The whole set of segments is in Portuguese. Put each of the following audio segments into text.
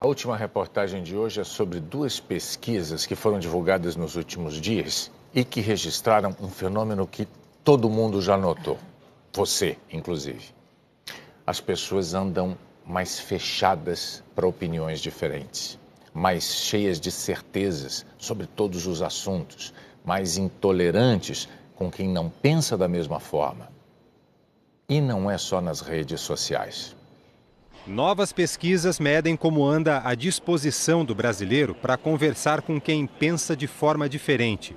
A última reportagem de hoje é sobre duas pesquisas que foram divulgadas nos últimos dias e que registraram um fenômeno que todo mundo já notou, você, inclusive. As pessoas andam mais fechadas para opiniões diferentes, mais cheias de certezas sobre todos os assuntos, mais intolerantes com quem não pensa da mesma forma. E não é só nas redes sociais. Novas pesquisas medem como anda a disposição do brasileiro para conversar com quem pensa de forma diferente.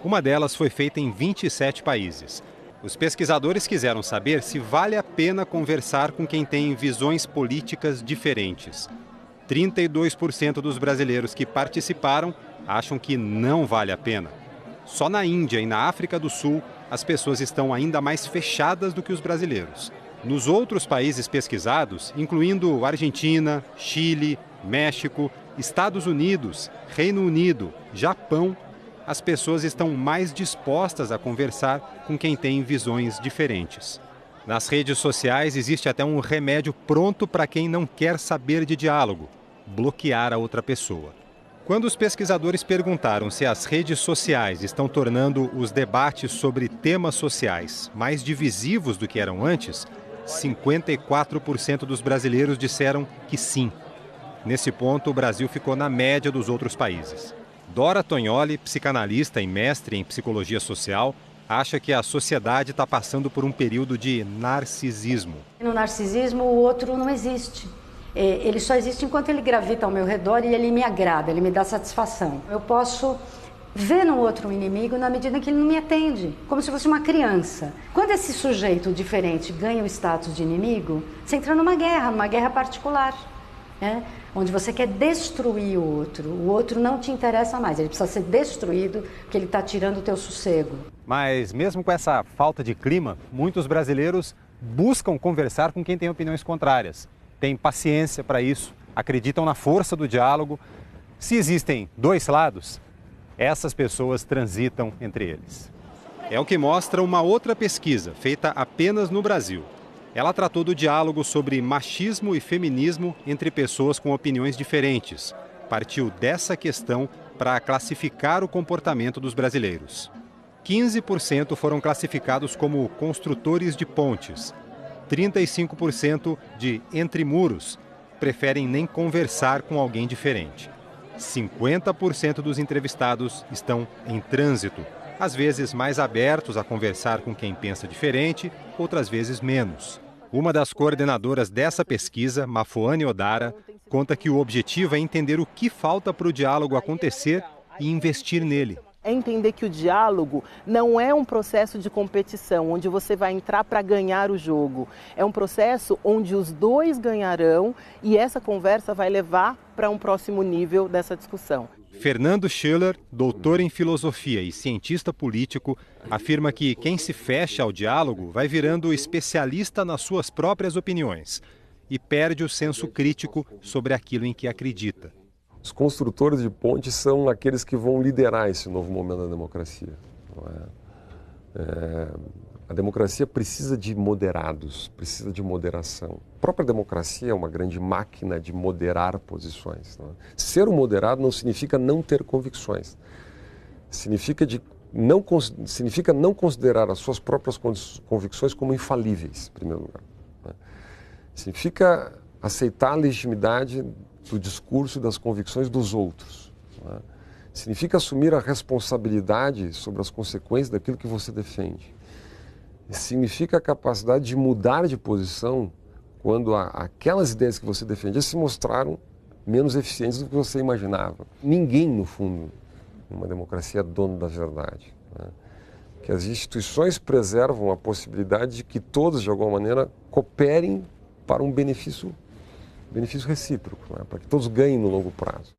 Uma delas foi feita em 27 países. Os pesquisadores quiseram saber se vale a pena conversar com quem tem visões políticas diferentes. 32% dos brasileiros que participaram acham que não vale a pena. Só na Índia e na África do Sul, as pessoas estão ainda mais fechadas do que os brasileiros. Nos outros países pesquisados, incluindo Argentina, Chile, México, Estados Unidos, Reino Unido, Japão, as pessoas estão mais dispostas a conversar com quem tem visões diferentes. Nas redes sociais existe até um remédio pronto para quem não quer saber de diálogo: bloquear a outra pessoa. Quando os pesquisadores perguntaram se as redes sociais estão tornando os debates sobre temas sociais mais divisivos do que eram antes, 54% dos brasileiros disseram que sim. Nesse ponto, o Brasil ficou na média dos outros países. Dora Tognoli, psicanalista e mestre em psicologia social, acha que a sociedade está passando por um período de narcisismo. No narcisismo, o outro não existe. Ele só existe enquanto ele gravita ao meu redor e ele me agrada, ele me dá satisfação. Eu posso ver no outro um inimigo na medida que ele não me atende, como se fosse uma criança. Quando esse sujeito diferente ganha o status de inimigo, você entra numa guerra particular, né? Onde você quer destruir o outro não te interessa mais, ele precisa ser destruído porque ele está tirando o teu sossego. Mas mesmo com essa falta de clima, muitos brasileiros buscam conversar com quem tem opiniões contrárias. Têm paciência para isso, acreditam na força do diálogo. Se existem dois lados, essas pessoas transitam entre eles. É o que mostra uma outra pesquisa, feita apenas no Brasil. Ela tratou do diálogo sobre machismo e feminismo entre pessoas com opiniões diferentes. Partiu dessa questão para classificar o comportamento dos brasileiros. 15% foram classificados como construtores de pontes. 35% de entre muros, preferem nem conversar com alguém diferente. 50% dos entrevistados estão em trânsito, às vezes mais abertos a conversar com quem pensa diferente, outras vezes menos. Uma das coordenadoras dessa pesquisa, Mafoane Odara, conta que o objetivo é entender o que falta para o diálogo acontecer e investir nele. É entender que o diálogo não é um processo de competição, onde você vai entrar para ganhar o jogo. É um processo onde os dois ganharão e essa conversa vai levar para um próximo nível dessa discussão. Fernando Schiller, doutor em filosofia e cientista político, afirma que quem se fecha ao diálogo vai virando especialista nas suas próprias opiniões e perde o senso crítico sobre aquilo em que acredita. Os construtores de pontes são aqueles que vão liderar esse novo momento da democracia. A democracia precisa de moderados, precisa de moderação. A própria democracia é uma grande máquina de moderar posições. Ser um moderado não significa não ter convicções. Significa não considerar as suas próprias convicções como infalíveis, em primeiro lugar. Significa aceitar a legitimidade do discurso e das convicções dos outros. Significa assumir a responsabilidade sobre as consequências daquilo que você defende. Significa a capacidade de mudar de posição quando aquelas ideias que você defendia se mostraram menos eficientes do que você imaginava. Ninguém, no fundo, numa democracia é dono da verdade. Que as instituições preservam a possibilidade de que todos, de alguma maneira, cooperem para um benefício recíproco, para que todos ganhem no longo prazo.